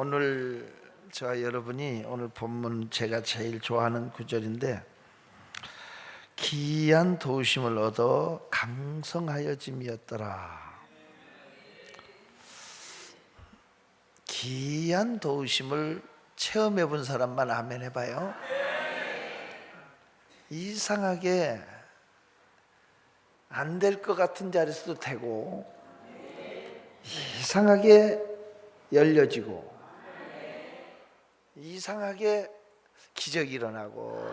오늘 저와 여러분이 오늘 본문 제가 제일 좋아하는 구절인데, 기이한 도우심을 얻어 강성하여짐이었더라. 기이한 도우심을 체험해 본 사람만 아멘 해봐요. 이상하게 안 될 것 같은 자리에서도 되고, 이상하게 열려지고, 이상하게 기적이 일어나고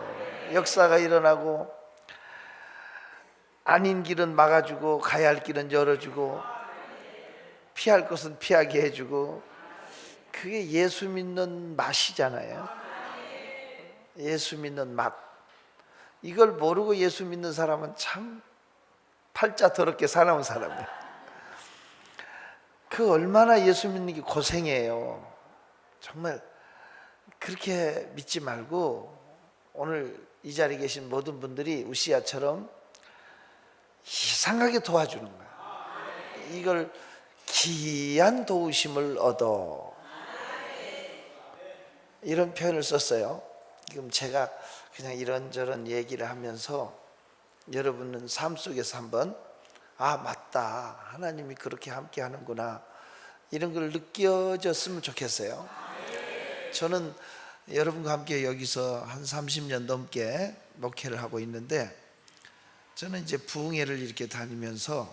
역사가 일어나고, 아닌 길은 막아주고 가야 할 길은 열어주고 피할 것은 피하게 해주고, 그게 예수 믿는 맛이잖아요. 예수 믿는 맛. 이걸 모르고 예수 믿는 사람은 참 팔자 더럽게 살아온 사람이에요. 그 얼마나 예수 믿는 게 고생이에요. 정말 그렇게 믿지 말고 오늘 이 자리에 계신 모든 분들이 우시아처럼 이상하게 도와주는 거야. 이걸 기이한 도우심을 얻어, 이런 표현을 썼어요. 지금 제가 그냥 이런저런 얘기를 하면서 여러분은 삶 속에서 한번 맞다, 하나님이 그렇게 함께 하는구나, 이런 걸 느껴졌으면 좋겠어요. 저는 여러분과 함께 여기서 한 30년 넘게 목회를 하고 있는데, 저는 이제 부흥회를 이렇게 다니면서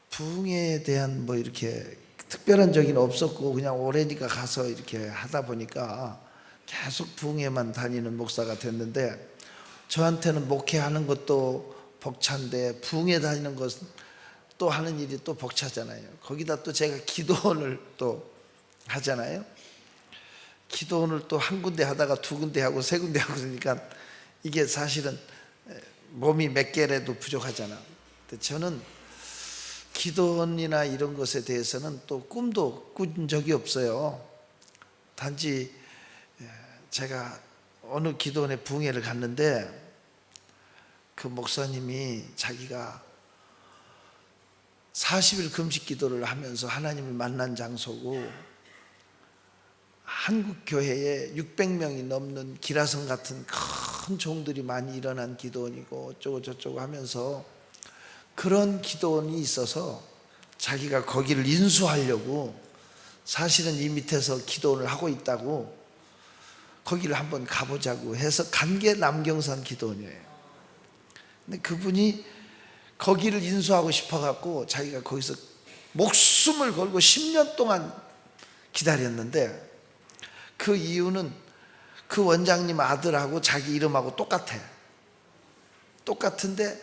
부흥회에 대한 뭐 이렇게 특별한 적은 없었고, 그냥 오래니까 가서 이렇게 하다 보니까 계속 부흥회만 다니는 목사가 됐는데, 저한테는 목회하는 것도 벅찬데 부흥회 다니는 것은 또 하는 일이 또 벅차잖아요. 거기다 또 제가 기도원을 또 하잖아요. 기도원을 또 한 군데 하다가 두 군데 하고 세 군데 하고 그러니까 이게 사실은 몸이 몇 개라도 부족하잖아. 근데 저는 기도원이나 이런 것에 대해서는 또 꿈도 꾼 적이 없어요. 단지 제가 어느 기도원에 부흥회를 갔는데, 그 목사님이 자기가 40일 금식 기도를 하면서 하나님을 만난 장소고, 한국 교회에 600명이 넘는 기라성 같은 큰 종들이 많이 일어난 기도원이고 어쩌고 저쩌고 하면서, 그런 기도원이 있어서 자기가 거기를 인수하려고 사실은 이 밑에서 기도원을 하고 있다고, 거기를 한번 가보자고 해서 간 게 남경산 기도원이에요. 근데 그분이 거기를 인수하고 싶어갖고 자기가 거기서 목숨을 걸고 10년 동안 기다렸는데, 그 이유는 그 원장님 아들하고 자기 이름하고 똑같아. 똑같은데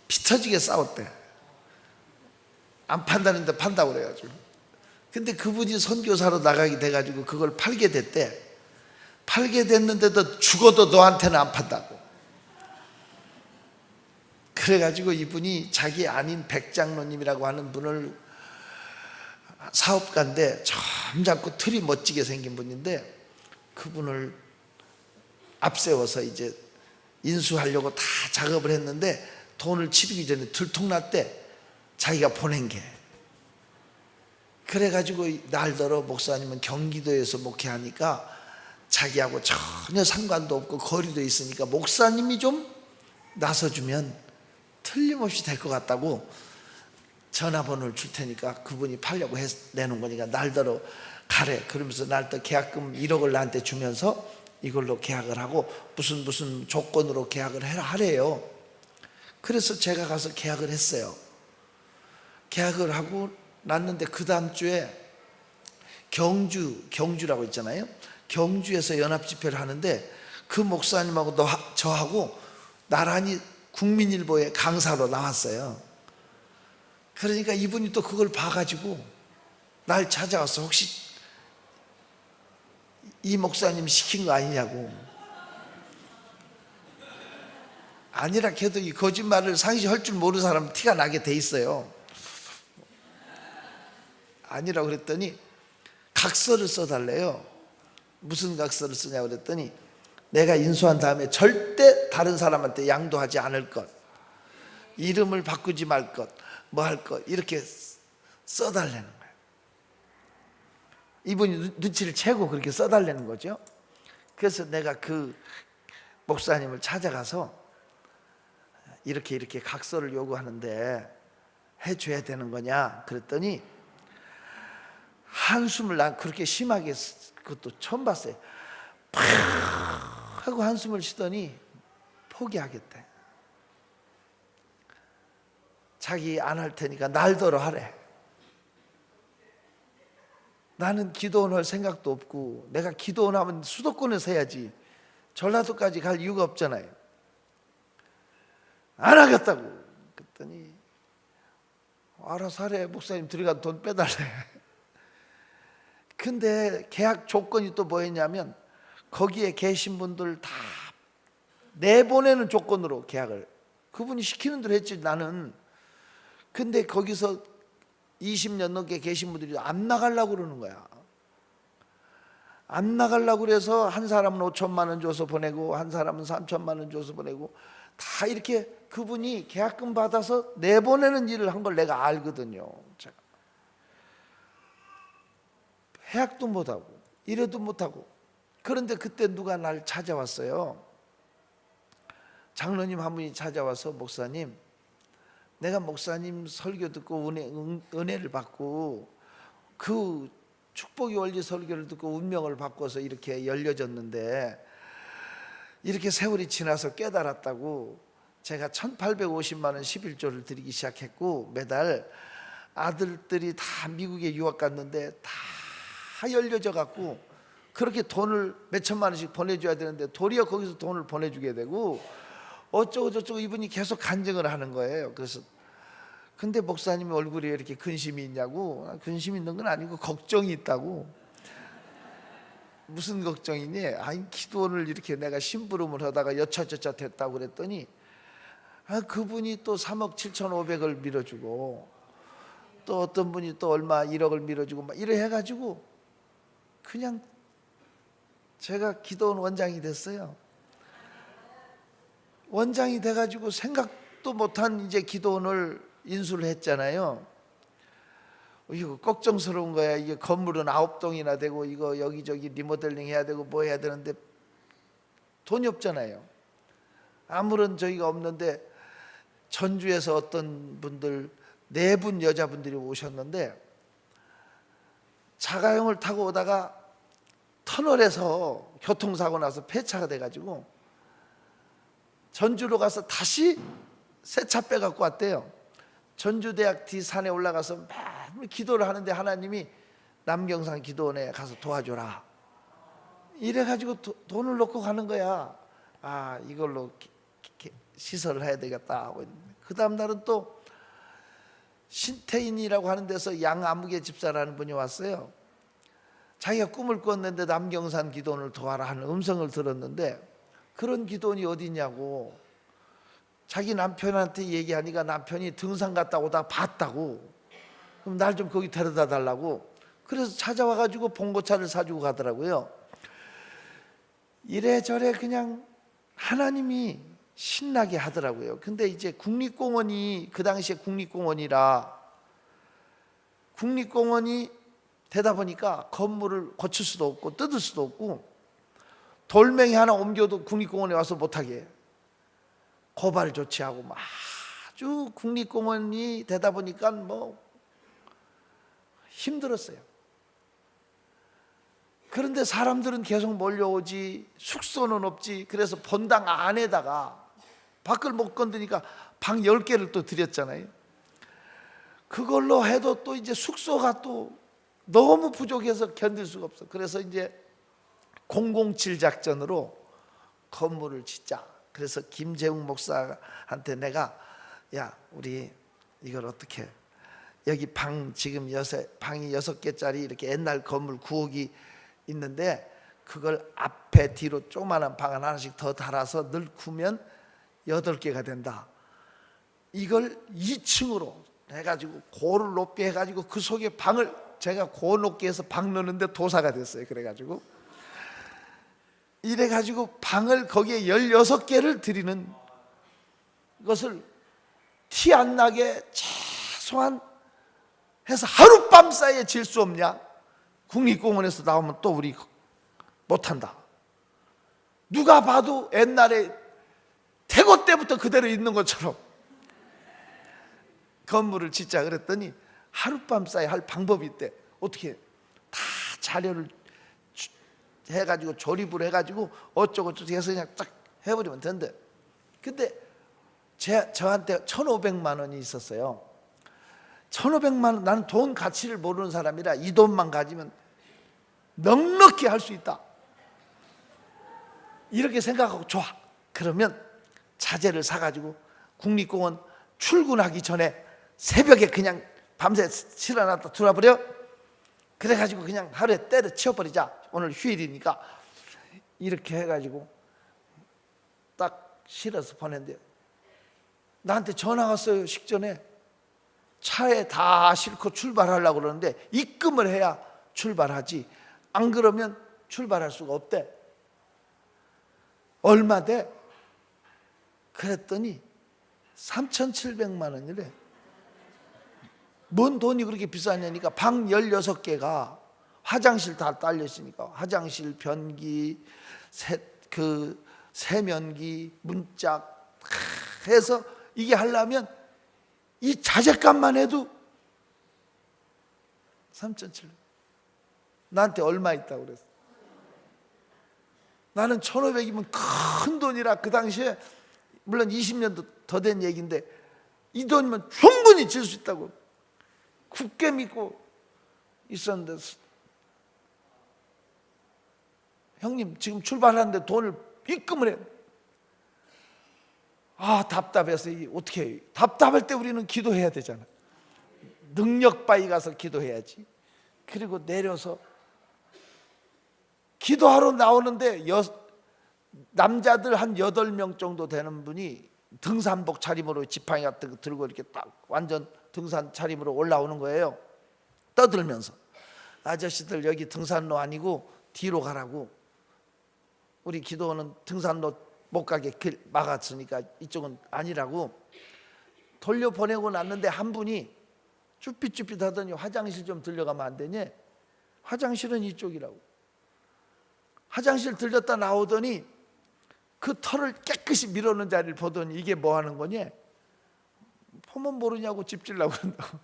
피 터지게 싸웠대. 안 판다는데 판다고 그래가지고. 근데 그분이 선교사로 나가게 돼가지고 그걸 팔게 됐대. 팔게 됐는데도 죽어도 너한테는 안 판다고. 그래가지고 이분이 자기 아닌 백장로님이라고 하는 분을, 사업가인데 점잖고 틀이 멋지게 생긴 분인데, 그분을 앞세워서 이제 인수하려고 다 작업을 했는데 돈을 치르기 전에 들통났대. 자기가 보낸 게. 그래가지고 날더러 목사님은 경기도에서 목회하니까 자기하고 전혀 상관도 없고 거리도 있으니까 목사님이 좀 나서주면 틀림없이 될 것 같다고 전화번호를 줄 테니까 그분이 팔려고 내놓은 거니까 날더러 가래. 그러면서 날더 계약금 1억을 나한테 주면서 이걸로 계약을 하고 무슨 조건으로 계약을 하래요. 그래서 제가 가서 계약을 했어요. 계약을 하고 났는데 그 다음 주에 경주라고 있잖아요. 경주에서 연합집회를 하는데 그 목사님하고 저하고 나란히 국민일보에 강사로 나왔어요. 그러니까 이분이 또 그걸 봐가지고 날 찾아왔어. 혹시 이 목사님 시킨 거 아니냐고. 아니라 걔도 이 거짓말을 상시할 줄 모르는 사람은 티가 나게 돼 있어요. 아니라고 그랬더니 각서를 써달래요. 무슨 각서를 쓰냐고 그랬더니, 내가 인수한 다음에 절대 다른 사람한테 양도하지 않을 것, 이름을 바꾸지 말 것, 뭐 할 것, 이렇게 써달라는 거예요. 이분이 눈치를 채고 그렇게 써달라는 거죠. 그래서 내가 그 목사님을 찾아가서 이렇게 각서를 요구하는데 해줘야 되는 거냐 그랬더니 한숨을, 난 그렇게 심하게 그것도 처음 봤어요. 팍 하고 한숨을 쉬더니 포기하겠대. 자기 안 할 테니까 날더러 하래. 나는 기도원 할 생각도 없고, 내가 기도원 하면 수도권에서 해야지 전라도까지 갈 이유가 없잖아요. 안 하겠다고. 그랬더니 알아서 하래. 목사님 들어간 돈 빼달래. 근데 계약 조건이 또 뭐였냐면, 거기에 계신 분들 다 내보내는 조건으로 계약을, 그분이 시키는 대로 했지 나는. 근데 거기서 20년 넘게 계신 분들이 안 나가려고 그러는 거야. 안 나가려고 그래서 한 사람은 5천만 원 줘서 보내고, 한 사람은 3천만 원 줘서 보내고, 다 이렇게 그분이 계약금 받아서 내보내는 일을 한 걸 내가 알거든요. 제가 해약도 못하고 이래도 못하고. 그런데 그때 누가 날 찾아왔어요. 장로님 한 분이 찾아와서, 목사님, 내가 목사님 설교 듣고 은혜를 받고 그 축복의 원리 설교를 듣고 운명을 바꿔서 이렇게 열려졌는데, 이렇게 세월이 지나서 깨달았다고 제가 1850만 원 11조를 드리기 시작했고, 매달 아들들이 다 미국에 유학 갔는데 다 열려져 갖고 그렇게 돈을 몇 천만 원씩 보내줘야 되는데 도리어 거기서 돈을 보내주게 되고 어쩌고 저쩌고 이분이 계속 간증을 하는 거예요. 그래서 근데 목사님 얼굴에 이렇게 근심이 있냐고. 근심 있는 건 아니고 걱정이 있다고. 무슨 걱정이니? 아니, 기도를 이렇게 내가 심부름을 하다가 여차저차 됐다고 그랬더니 그분이 또 3억 7,500을 밀어주고, 또 어떤 분이 또 얼마 1억을 밀어주고 막 이래 해가지고 그냥 제가 기도원 원장이 됐어요. 원장이 돼가지고 생각도 못한 이제 기도원을 인수를 했잖아요. 이거 걱정스러운 거야. 이게 건물은 9동이나 되고 이거 여기저기 리모델링 해야 되고 뭐 해야 되는데 돈이 없잖아요. 아무런 저희가 없는데, 전주에서 어떤 분들 4분 여자분들이 오셨는데 자가용을 타고 오다가 터널에서 교통사고 나서 폐차가 돼가지고 전주로 가서 다시 새 차 빼갖고 왔대요. 전주대학 뒤산에 올라가서 매일 기도를 하는데 하나님이 남경산 기도원에 가서 도와줘라 이래가지고 돈을 넣고 가는 거야. 아, 이걸로 시설을 해야 되겠다 하고 있는데, 그 다음 날은 또 신태인이라고 하는 데서 양아무개 집사라는 분이 왔어요. 자기가 꿈을 꿨는데 남경산 기도원을 도와라 하는 음성을 들었는데, 그런 기도원이 어디 있냐고 자기 남편한테 얘기하니까 남편이 등산 갔다 오다 봤다고. 그럼 날 좀 거기 데려다 달라고. 그래서 찾아와가지고 봉고차를 사주고 가더라고요. 이래저래 그냥 하나님이 신나게 하더라고요. 근데 이제 국립공원이, 그 당시에 국립공원이라, 국립공원이 되다 보니까 건물을 고칠 수도 없고 뜯을 수도 없고, 돌멩이 하나 옮겨도 국립공원에 와서 못하게 고발 조치하고 아주 국립공원이 되다 보니까 뭐 힘들었어요. 그런데 사람들은 계속 몰려오지, 숙소는 없지. 그래서 본당 안에다가, 밖을 못 건드니까 방 10개를 또 드렸잖아요. 그걸로 해도 또 이제 숙소가 또 너무 부족해서 견딜 수가 없어. 그래서 이제 007 작전으로 건물을 짓자. 그래서 김재웅 목사한테 내가, 야, 우리 이걸 어떻게, 여기 방 지금 방이 6개짜리 이렇게 옛날 건물 9억이 있는데, 그걸 앞에 뒤로 조그마한 방 하나씩 더 달아서 넣으면 8개가 된다. 이걸 2층으로 해가지고 고를 높게 해가지고 그 속에 방을, 제가 고 높게 해서 방 넣는데 도사가 됐어요. 그래가지고 이래가지고 방을 거기에 16개를 드리는 것을 티 안 나게 최소한 해서 하룻밤 사이에 질 수 없냐? 국립공원에서 나오면 또 우리 못한다. 누가 봐도 옛날에 태고 때부터 그대로 있는 것처럼 건물을 짓자 그랬더니 하룻밤 사이 할 방법이 있대. 어떻게 다 자료를 해가지고 조립을 해가지고 어쩌고 저쩌고 해서 그냥 딱 해버리면 된대. 근데 저한테 1,500만 원이 있었어요. 1,500만 원, 나는 돈 가치를 모르는 사람이라 이 돈만 가지면 넉넉히 할 수 있다 이렇게 생각하고, 좋아, 그러면 자재를 사가지고 국립공원 출근하기 전에 새벽에 그냥 밤새 실어놨다 들어와버려. 그래가지고 그냥 하루에 때려치워버리자, 오늘 휴일이니까. 이렇게 해가지고 딱 실어서 보낸대요. 나한테 전화 왔어요. 식전에 차에 다 싣고 출발하려고 그러는데 입금을 해야 출발하지, 안 그러면 출발할 수가 없대. 얼마 돼? 그랬더니 3,700만 원이래. 뭔 돈이 그렇게 비싸냐니까, 방 16개가 화장실 다 딸려 있으니까 화장실, 변기, 세면기, 문짝 해서 이게 하려면 이 자재값만 해도 3,700. 나한테 얼마 있다고 그랬어? 나는 1,500이면 큰 돈이라 그 당시에, 물론 20년도 더 된 얘기인데 이 돈이면 충분히 질 수 있다고 굳게 믿고 있었는데, 형님 지금 출발하는데 돈을 입금을 해. 답답해서 어떻게 해요? 답답할 때 우리는 기도해야 되잖아. 능력바위 가서 기도해야지. 그리고 내려서 기도하러 나오는데 남자들 한 8명 정도 되는 분이 등산복 차림으로 지팡이 같은 거 들고 이렇게 딱 완전 등산 차림으로 올라오는 거예요. 떠들면서, 아저씨들 여기 등산로 아니고 뒤로 가라고. 우리 기도원은 등산로 못 가게 길 막았으니까 이쪽은 아니라고 돌려보내고 났는데, 한 분이 쭈삣쭈삣 하더니 화장실 좀 들려가면 안 되냐? 화장실은 이쪽이라고. 화장실 들렸다 나오더니 그 털을 깨끗이 밀어놓은 자리를 보더니 이게 뭐 하는 거냐? 보면 모르냐고 집질라고 그런다고.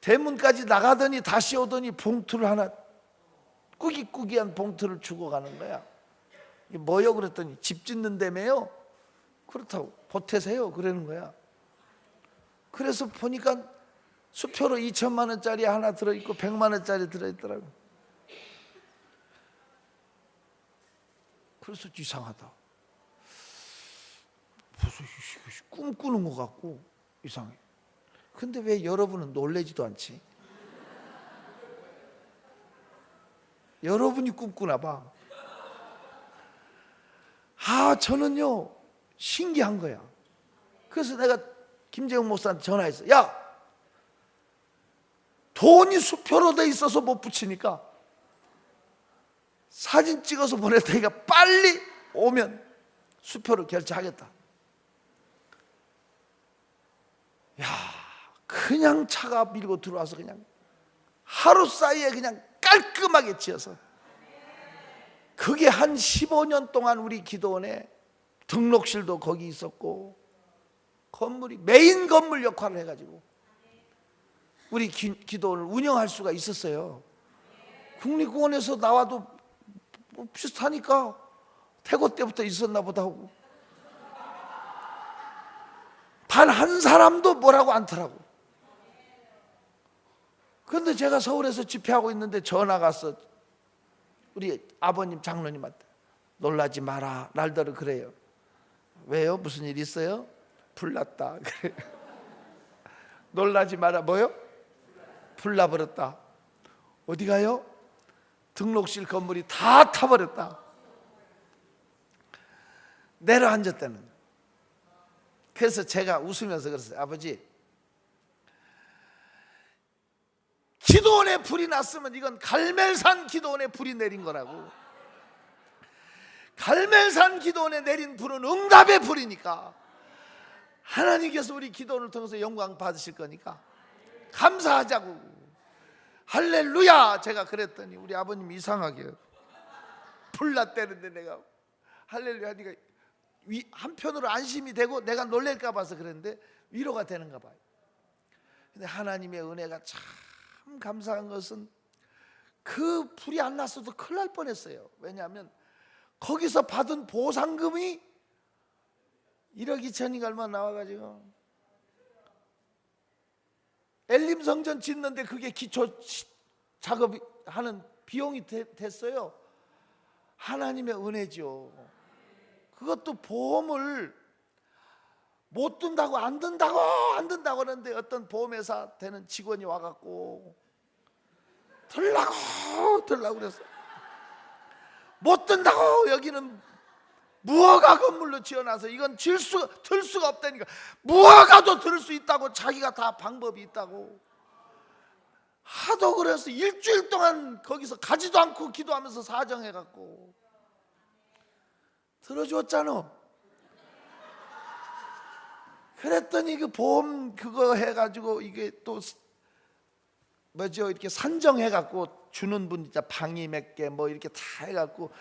대문까지 나가더니 다시 오더니 봉투를 하나, 꾸기꾸기한 봉투를 주고 가는 거야. 이게 뭐요? 그랬더니 집 짓는다며요? 그렇다고, 보태세요 그러는 거야. 그래서 보니까 수표로 2천만 원짜리 하나 들어있고 100만 원짜리 들어있더라고. 그래서 이상하다. 무슨 꿈꾸는 것 같고 이상해. 근데 왜 여러분은 놀라지도 않지? 여러분이 꿈꾸나 봐. 저는요 신기한 거야. 그래서 내가 김재웅 목사한테 전화했어. 야, 돈이 수표로 돼 있어서 못 붙이니까 사진 찍어서 보낼 테니까 빨리 오면 수표를 결제하겠다. 야, 그냥 차가 밀고 들어와서 그냥 하루 사이에 그냥 깔끔하게 지어서, 그게 한 15년 동안 우리 기도원에 등록실도 거기 있었고 건물이 메인 건물 역할을 해가지고 우리 기도원을 운영할 수가 있었어요. 국립공원에서 나와도 비슷하니까 태고 때부터 있었나 보다 하고, 단 한 사람도 뭐라고 않더라고. 그런데 제가 서울에서 집회하고 있는데 전화가 왔어. 우리 아버님 장로님한테. 놀라지 마라, 날더러 그래요. 왜요? 무슨 일 있어요? 불났다. 그래. 놀라지 마라. 뭐요? 불나버렸다. 어디 가요? 등록실 건물이 다 타버렸다. 내려앉았다는 거예요. 그래서 제가 웃으면서 그랬어요. 아버지, 기도원에 불이 났으면 이건 갈멜산 기도원에 불이 내린 거라고. 갈멜산 기도원에 내린 불은 응답의 불이니까 하나님께서 우리 기도원을 통해서 영광 받으실 거니까 감사하자고. 할렐루야! 제가 그랬더니 우리 아버님 이상하게 불났대는데 내가 할렐루야 하니까 한편으로 안심이 되고 내가 놀랄까 봐서 그랬는데 위로가 되는가 봐요. 근데 하나님의 은혜가 참 감사한 것은 그 불이 안 났어도 큰일 날 뻔했어요. 왜냐하면 거기서 받은 보상금이 1억 2천이가 얼마 나와가지고 엘림 성전 짓는데 그게 기초 작업하는 비용이 됐어요. 하나님의 은혜죠. 그것도 보험을 못 든다고 안 든다고 하는데 어떤 보험회사 되는 직원이 와갖고 들라고 그랬어. 못 든다고. 여기는 무허가 건물로 지어놔서 이건 들 수가 없다니까. 무허가도 들 수 있다고 자기가 다 방법이 있다고 하도 그래서 일주일 동안 거기서 가지도 않고 기도하면서 사정해갖고 들어줬잖아. 그랬더니 그 보험 그거 해가지고 이게 또 뭐죠, 이렇게 산정해갖고 주는 분 진짜 방이 몇 개 뭐 이렇게 다 해갖고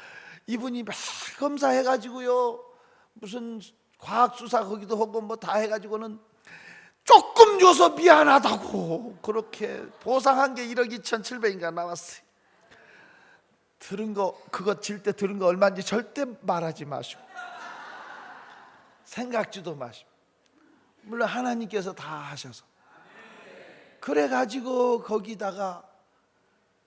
이분이 막 검사해가지고요 무슨 과학수사 거기도 하고 뭐 다 해가지고는 조금 줘서 미안하다고 그렇게 보상한 게 1억 2,700인가 나왔어요. 들은 거 그거 질 때 들은 거 얼마인지 절대 말하지 마시고 생각지도 마시고, 물론 하나님께서 다 하셔서 그래가지고 거기다가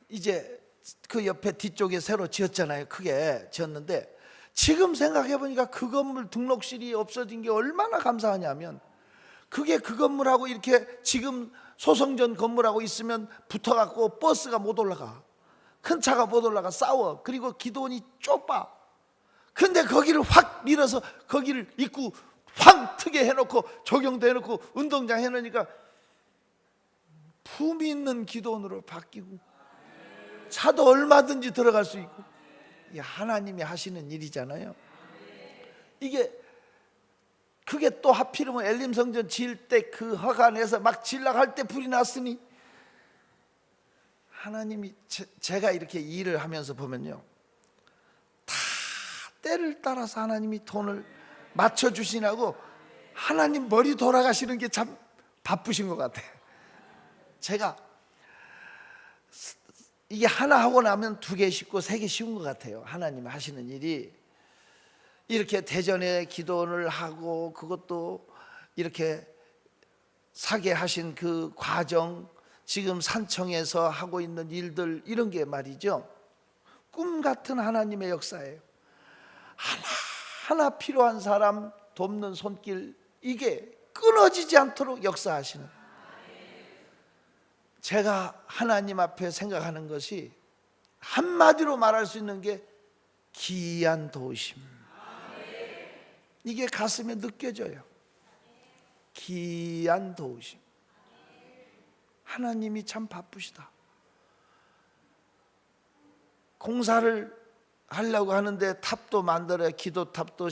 이제 그 옆에 뒤쪽에 새로 지었잖아요. 크게 지었는데 지금 생각해보니까 그 건물 등록실이 없어진 게 얼마나 감사하냐면 그게 그 건물하고 이렇게 지금 소성전 건물하고 있으면 붙어갖고 버스가 못 올라가, 큰 차가 못 올라가, 싸워. 그리고 기도원이 좁아. 근데 거기를 확 밀어서 거기를 입구 확 트게 해놓고 조경도 해놓고 운동장 해놓으니까 품이 있는 기도원으로 바뀌고 차도 얼마든지 들어갈 수 있고. 이게 하나님이 하시는 일이잖아요. 그게 또 하필이면 엘림 성전 지을 때 그 허가 내서 막 지으려고 할 때 불이 났으니 하나님이 제가 이렇게 일을 하면서 보면요 다 때를 따라서 하나님이 돈을 맞춰주시나고 하나님 머리 돌아가시는 게 참 바쁘신 것 같아요. 제가 이게 하나 하고 나면 2개 쉽고 3개 쉬운 것 같아요. 하나님 하시는 일이 이렇게 대전에 기도원을 하고 그것도 이렇게 사게 하신 그 과정, 지금 산청에서 하고 있는 일들, 이런 게 말이죠 꿈 같은 하나님의 역사예요. 하나하나 필요한 사람 돕는 손길, 이게 끊어지지 않도록 역사하시는, 제가 하나님 앞에 생각하는 것이 한마디로 말할 수 있는 게 기이한 도우심. 이게 가슴에 느껴져요. 기이한 도우심. 하나님이 참 바쁘시다. 공사를 하려고 하는데 탑도 만들어야, 기도탑도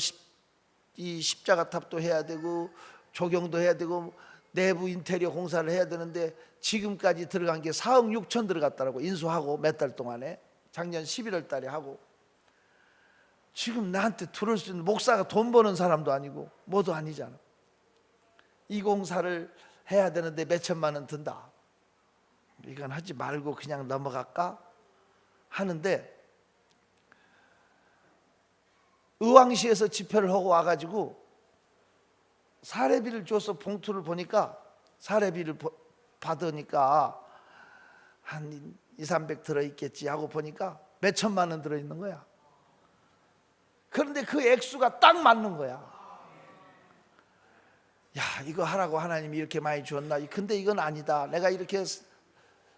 이 십자가 탑도 해야 되고 조경도 해야 되고 내부 인테리어 공사를 해야 되는데 지금까지 들어간 게 4억 6천 들어갔다라고, 인수하고 몇 달 동안에 작년 11월 달에 하고. 지금 나한테 들을 수 있는, 목사가 돈 버는 사람도 아니고 뭐도 아니잖아. 이 공사를 해야 되는데 몇 천만 원 든다. 이건 하지 말고 그냥 넘어갈까 하는데, 의왕시에서 집회를 하고 와가지고 사례비를 줘서 봉투를 보니까, 사례비를 받으니까 한 200-300 들어있겠지 하고 보니까 몇 천만 원 들어있는 거야. 그런데 그 액수가 딱 맞는 거야. 야, 이거 하라고 하나님이 이렇게 많이 주었나? 근데 이건 아니다. 내가 이렇게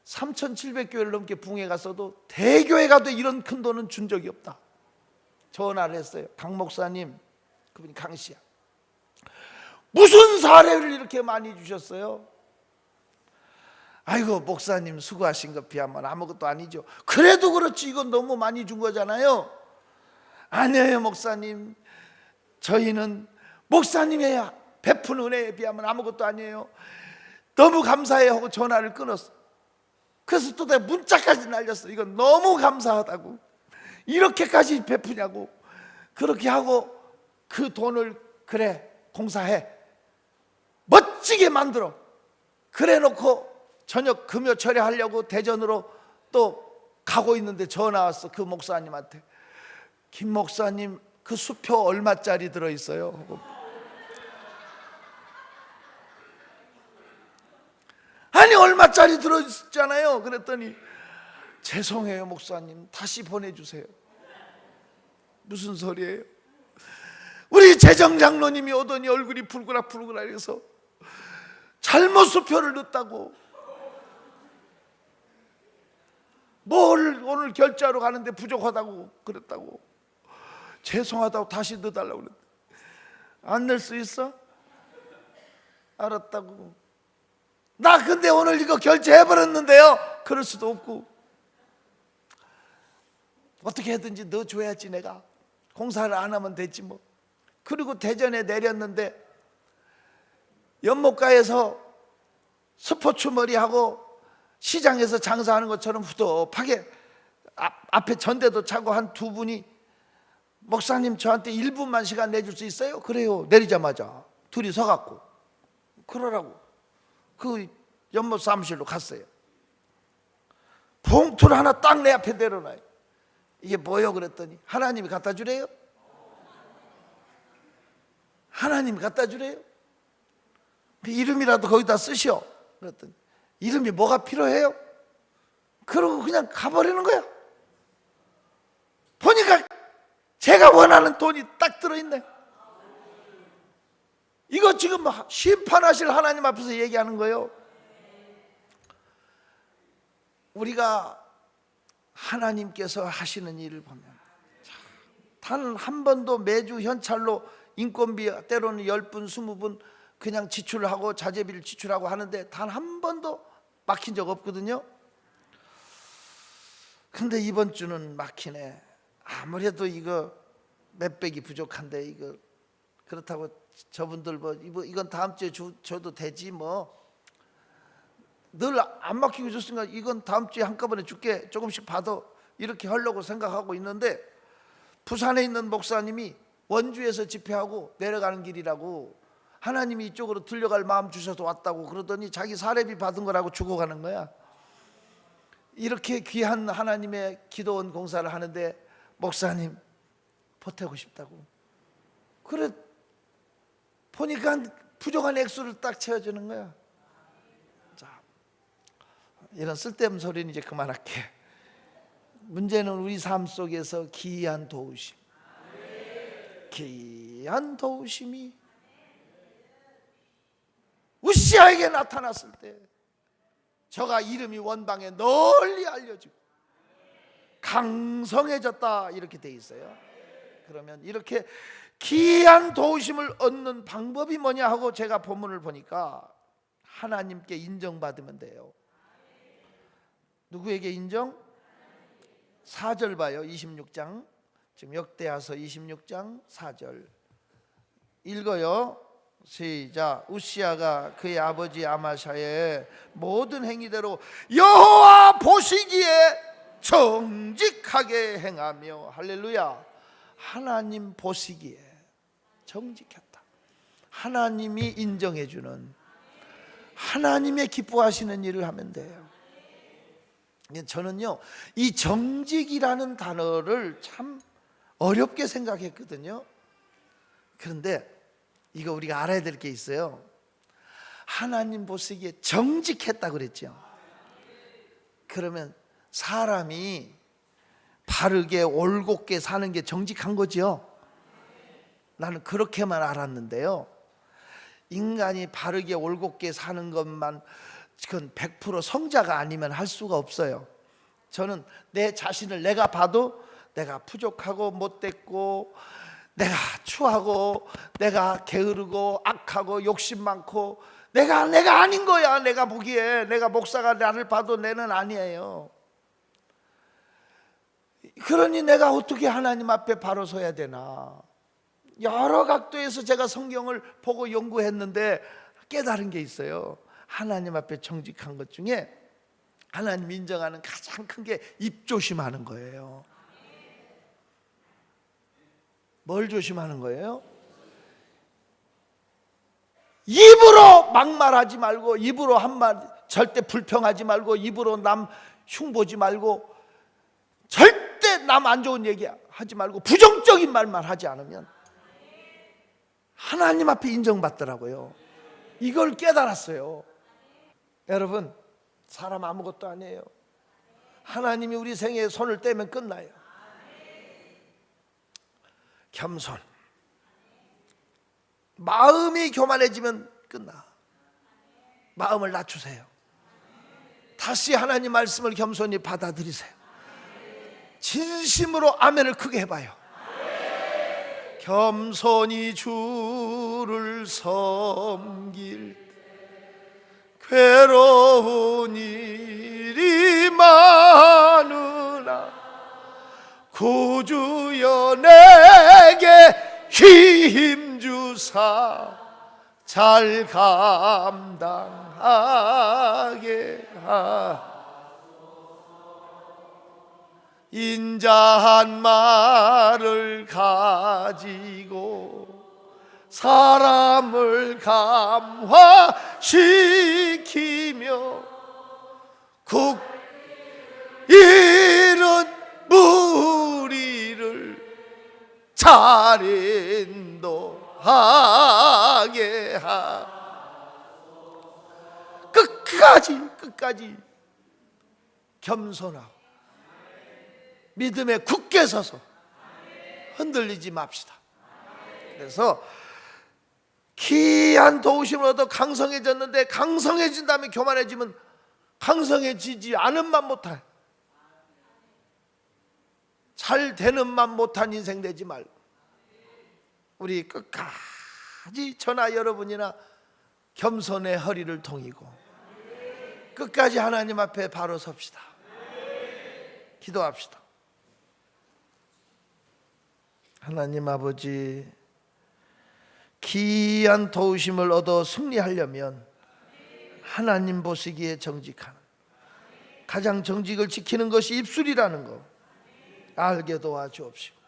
3,700교회를 넘게 붕해 갔어도 대교회 가도 이런 큰 돈은 준 적이 없다. 전화를 했어요. 강 목사님, 그분이 강 씨야, 무슨 사례를 이렇게 많이 주셨어요? 아이고 목사님 수고하신 것 비하면 아무것도 아니죠. 그래도 그렇지 이건 너무 많이 준 거잖아요. 아니에요 목사님, 저희는 목사님의 베푼 은혜에 비하면 아무것도 아니에요. 너무 감사해요 하고 전화를 끊었어. 그래서 또 내가 문자까지 날렸어. 이건 너무 감사하다고, 이렇게까지 베푸냐고. 그렇게 하고 그 돈을 그래 공사해, 멋지게 만들어. 그래 놓고 저녁 금요 철회하려고 대전으로 또 가고 있는데 전화 왔어. 그 목사님한테. 김 목사님, 그 수표 얼마짜리 들어있어요? 아니 얼마짜리 들어있잖아요. 그랬더니 죄송해요 목사님, 다시 보내주세요. 무슨 소리예요? 우리 재정장로님이 오더니 얼굴이 불그락불그락해서 잘못 수표를 넣었다고. 뭘 오늘 결제하러 가는데 부족하다고 그랬다고. 죄송하다고 다시 넣어달라고 그랬대. 안 넣을 수 있어? 알았다고. 나 근데 오늘 이거 결제해버렸는데요. 그럴 수도 없고. 어떻게 해든지 넣어줘야지. 내가 공사를 안 하면 되지 뭐. 그리고 대전에 내렸는데 연못가에서 스포츠 머리하고 시장에서 장사하는 것처럼 후덥하게 앞에 전대도 차고 한 두 분이 목사님 저한테 1분만 시간 내줄 수 있어요? 그래요. 내리자마자 둘이 서갖고 그러라고 그 연못 사무실로 갔어요. 봉투를 하나 딱 내 앞에 내려놔요. 이게 뭐요? 그랬더니 하나님이 갖다 주래요. 하나님이 갖다 주래요. 이름이라도 거기다 쓰시오. 그랬더니 이름이 뭐가 필요해요? 그러고 그냥 가버리는 거야. 보니까 제가 원하는 돈이 딱 들어있네. 이거 지금 심판하실 하나님 앞에서 얘기하는 거예요. 우리가 하나님께서 하시는 일을 보면 단 한 번도 매주 현찰로 인건비 때로는 10분 20분 그냥 지출하고 자재비를 지출하고 하는데 단 한 번도 막힌 적 없거든요. 근데 이번 주는 막히네. 아무래도 이거 몇백이 부족한데 이거 그렇다고 저분들 뭐 이건 다음 주에 줘도 되지 뭐. 늘 안 막히고 줬으니까 이건 다음 주에 한꺼번에 줄게, 조금씩 받아, 이렇게 하려고 생각하고 있는데 부산에 있는 목사님이 원주에서 집회하고 내려가는 길이라고 하나님이 이쪽으로 들려갈 마음 주셔서 왔다고 그러더니 자기 사례비 받은 거라고 주고 가는 거야. 이렇게 귀한 하나님의 기도원 공사를 하는데 목사님 보태고 싶다고. 그래 보니까 부족한 액수를 딱 채워주는 거야. 자, 이런 쓸데없는 소리는 이제 그만할게. 문제는 우리 삶 속에서 기이한 도우심, 기이한 도우심이 우시아에게 나타났을 때 저가 이름이 원방에 널리 알려지고 강성해졌다 이렇게 돼 있어요. 그러면 이렇게 기이한 도우심을 얻는 방법이 뭐냐 하고 제가 본문을 보니까 하나님께 인정받으면 돼요. 누구에게 인정? 4절 봐요. 26장 지금 역대하서 26장 4절 읽어요. 시작. 우시아가 그의 아버지 아마샤의 모든 행위대로 여호와 보시기에 정직하게 행하며, 할렐루야, 하나님 보시기에 정직했다. 하나님이 인정해주는, 하나님의 기뻐하시는 일을 하면 돼요. 저는요 이 정직이라는 단어를 참 어렵게 생각했거든요. 그런데 이거 우리가 알아야 될 게 있어요. 하나님 보시기에 정직했다 그랬죠. 그러면 사람이 바르게 올곧게 사는 게 정직한 거죠. 나는 그렇게만 알았는데요, 인간이 바르게 올곧게 사는 것만 그건 100% 성자가 아니면 할 수가 없어요. 저는 내 자신을 내가 봐도 내가 부족하고 못됐고 내가 추하고 내가 게으르고 악하고 욕심 많고 내가 아닌 거야. 내가 보기에, 내가 목사가 나를 봐도 내는 아니에요. 그러니 내가 어떻게 하나님 앞에 바로 서야 되나. 여러 각도에서 제가 성경을 보고 연구했는데 깨달은 게 있어요. 하나님 앞에 정직한 것 중에 하나님 인정하는 가장 큰 게 입 조심하는 거예요. 뭘 조심하는 거예요? 입으로 막말하지 말고, 입으로 한마디 절대 불평하지 말고, 입으로 남 흉보지 말고, 절대 남 안 좋은 얘기 하지 말고, 부정적인 말만 하지 않으면 하나님 앞에 인정받더라고요. 이걸 깨달았어요. 여러분, 사람 아무것도 아니에요. 하나님이 우리 생애에 손을 떼면 끝나요. 겸손. 마음이 교만해지면 끝나. 마음을 낮추세요. 다시 하나님 말씀을 겸손히 받아들이세요. 진심으로 아멘을 크게 해봐요. 겸손히 주를 섬길 괴로운 일이 많으나 구주여 내게 힘주사 잘 감당하게 인자한 말을 가지고 사람을 감화시키며 잃은 무리를 잘 인도하게 끝까지 겸손하고 믿음에 굳게 서서 흔들리지 맙시다. 그래서 귀한 도우심을 얻어 강성해졌는데, 강성해진 다음에 교만해지면 강성해지지 않은 만 못해. 잘 되는 만 못한 인생 되지 말고, 우리 끝까지 저나 여러분이나 겸손의 허리를 동이고 끝까지 하나님 앞에 바로 섭시다. 기도합시다. 하나님 아버지, 귀한 도우심을 얻어 승리하려면 하나님 보시기에 정직한, 가장 정직을 지키는 것이 입술이라는 거 알게 도와주옵시고,